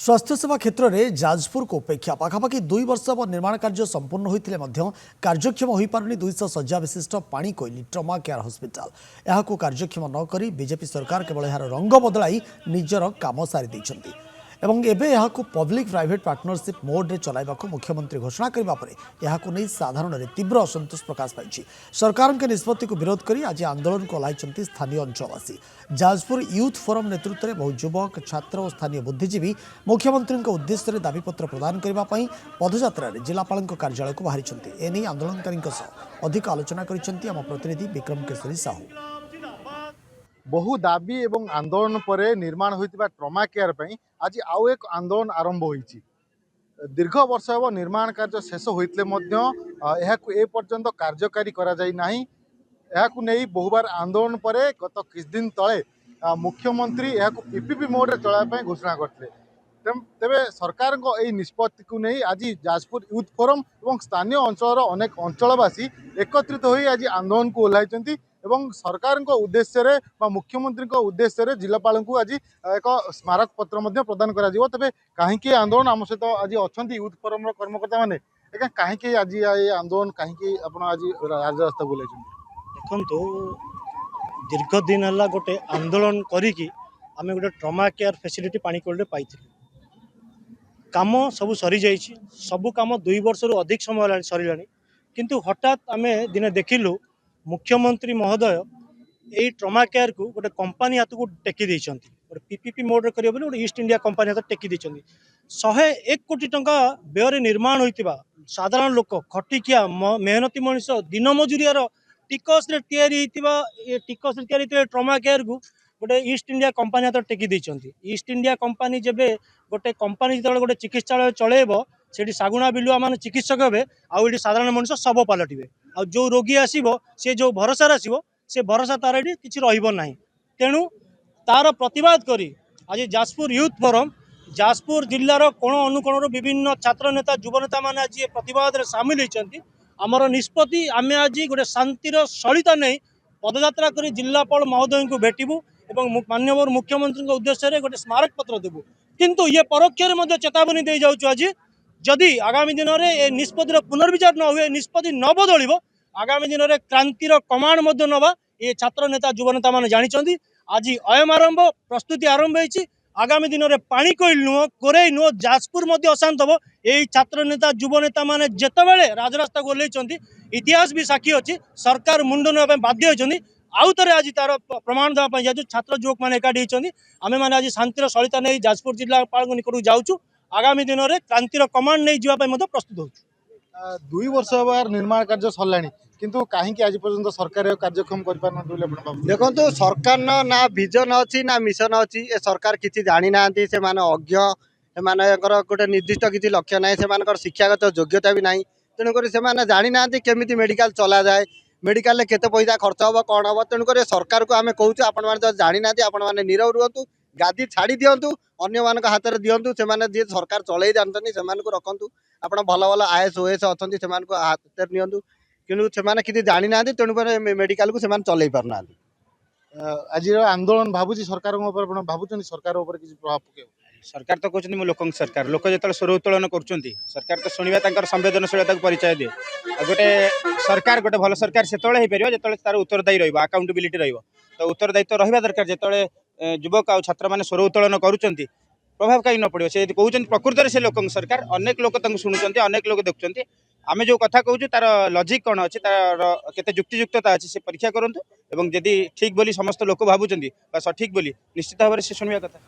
स्वास्थ्य सेवा क्षेत्र में जाजपुर को अपेक्षा पाखापाखि 2 वर्ष अब निर्माण कार्य संपूर्ण होते कार्यक्षम हो पारुनी 200 शज्या विशिष्ट पानी कोइली ट्रमा केयर हॉस्पिटल यह कार्यक्षम नक बीजेपी सरकार केवल यार रंग बदलाई निजर काम सारी देइछंती एवं एबे यहाकू पब्लिक प्राइवेट पार्टनरशिप मोड रे चलाइबाकू मुख्यमंत्री घोषणा करबा परे यहाकू नै साधारण रे तीव्र असंतोष प्रकाश पाइछि। सरकार के निष्पत्ति को विरोध करी आज आंदोलन को लाइछंती स्थानीय अंचलवासी। जाजपुर यूथ फोरम नेतृत्व में बहु युवक छात्र और स्थानीय बुद्धिजीवी मुख्यमंत्री उद्देश्य दाबीपत्र प्रदान करने पदयात्रा जिलापाल कार्यालय को बाहरी एने आंदोलनकारी अधिक आलोचना करिसेंती आम प्रतिनिधि विक्रम केशरी साहू। बहु दाबी एवं आंदोलन पर निर्माण होता ट्रमा केयर पई आज आउ एक आंदोलन आरंभ होईछि। दीर्घ वर्ष एवं निर्माण कार्य शेष होइतले मध्य एहाकु ए पर्यंत कार्यकारी करा जाई नाही। एहाकु नै बहुबार आंदोलन पर गत किछ दिन तले मुख्यमंत्री एहाकु पीपीपी मोड रे चलाय पई घोषणा करथिले। तेबे सरकार को एई निष्पत्ति को नहीं आज जाजपुर यूथ फोरम और स्थानीय अंचल अनेक अंचलवासी एकत्रित होई आज आंदोलन को ओह्लाइछंती एवं सरकार को उद्देश्य रे मुख्यमंत्री को उद्देश्य रे जिलापाल को आज एक स्मारक पत्र मध्य प्रदान करा जिवो। तबे काहेकि आंदोलन आम सहित आज अछंती यूथ फोरम रो कर्मकर्ता माने एका काहेकि आज ये आंदोलन काहेकि आपण आज राजरास्ता बुलाइछंती देखंतु दीर्घ दिन हला गोटे आंदोलन करिकि आमे गोटे ट्रमा केयर फैसिलिटी पानीकोल रे पाइथिलु। काम सब सरी जाइछि, सब काम 2 वर्ष रु अधिक समय सरीलानी, किंतु हठात आमे दिने देखिलु मुख्यमंत्री महोदय यही ट्रमा केयर को गोटे कंपनी हाथ को टेकी देइछंती। गोटे पीपीपी मोड रे करियो बोली गोटे ईस्ट इंडिया कंपनी हाथ टेकी देइछंती। 101 कोटी टंका व्यय निर्माण होइतिबा साधारण लोक खटिकिया मेहनती मनुष्य दिन मजूरियार टिकस रे तयारी होइतिबा टिकस रे तयारी ट्रमा केयर को गोटे ईस्ट इंडिया कंपनी हाथ टेकी देइछंती। ईस्ट इंडिया कंपनी जेबे गोटे कंपनी जो गोटे चिकित्सालय चलेबो सेठी सागुणा बिलुआ मान चिकित्सक हे आउ साधारण मनुष्य सब पलटिबे आ जो रोगी आसीबो से जो भरोसा आसीबो से भरोसा तार एठी किछि रहिबो नाही। तेणु तार प्रतिवाद करी आज जाजपुर यूथ फोरम जाजपुर जिल्लार कोण अनुकोण विभिन्न छात्र नेता युव नेता माने आज प्रतिवाद रे सामिल होइछंती। आमर निष्पत्ति आमे आज गोटे शांतिर सलिता नहीं पदयात्रा करी जिलापाल महोदय को भेटबू एवं माननीय मुख्यमंत्री उद्देश्य रे गोटे स्मारक पत्र देबू। किंतु ये परोक्ष चेतावनी दे जाउछु आज जदि आगामी दिन में निष्पत्तिर पुनर्विचार न हुए निष्पत्ति न बदल आगामी दिन में क्रांतिर कमाण नवा ये छात्र नेता युव नेता मैंने जानी। आज अयम आरंभ प्रस्तुति आरंभ होती आगामी दिन में पानी कोइल नुह कोरे नुह जाजपुर अशांत हम यही छात्र नेता युव नेता मैंने जितेबाला राजरास्ता को ओह्लैंती इतिहास भी साक्षी अच्छी सरकार मुंड ना बाध्य होती आउ थे आज तार प्रमाण देवाई जाऊँ छात्र युवक मैंने एकाठी होती आम मैंने आज शांतिर सलिता नहीं जाजपुर जिलापाल निकट जाऊँ आगामी दिन में क्रांतिर कमांड नहीं जावाई प्रस्तुत हो। 2 वर्ष बार निर्माण कार्य सरलानी किंतु कहीं आज पर्यंत सरकार कार्यक्षम कर देखो तो सरकार ना विजन अच्छी ना मिशन अच्छी ए सरकार किसी जानी ना से अज्ञ से गोटे निर्दिष्ट किसी लक्ष्य ना से शिक्षागत योग्यता भी ना तेणुक से जानी ना केमी मेडिकल चला जाए मेडिकल केते पैसा खर्च हम कौन हम तेणुक सरकार को आम कहूँ आपण मैंने जानी ना आपण नीरव रुहतु गादी छाड़ी दिंतु अन्य मान हाथ में दिंतु से सरकार चलई जानते से रखु आप भल भल आईएएस ओएएस अच्छा से हाथ में नियंतु किंतु से किसी जानी ना तेणुक मेडिकल को चलई पारना। आज आंदोलन भावुची सरकार भावुं सरकार किसी प्रभाव पकेब सरकार तो कहते लोक सरकार लोक जो स्वर उत्तोलन कर सरकार तो शुणा संवेदनशीलता को परिचय दिए गोटे सरकार गोटे भल सरकार से जो तार उत्तरदायी रकाउंटेबिलिटी तो उत्तरदायित्व रहा दरकार जो युवक आ छात्र मैंने स्वर उत्तोलन कर प्रभाव कहीं न पड़ो से कहते प्रकृत में से लोक सरकार अनेक लोक शुणुंट अनेक लोक देखुं आम जो कथा कहूँ तार लजिक कौन अच्छी तार केते युक्तियुक्तता अच्छी से परीक्षा करूँ और जदि ठीक बोली समस्त लोक भावुं सठिक बोली निश्चित भाव में से शुणा कथा।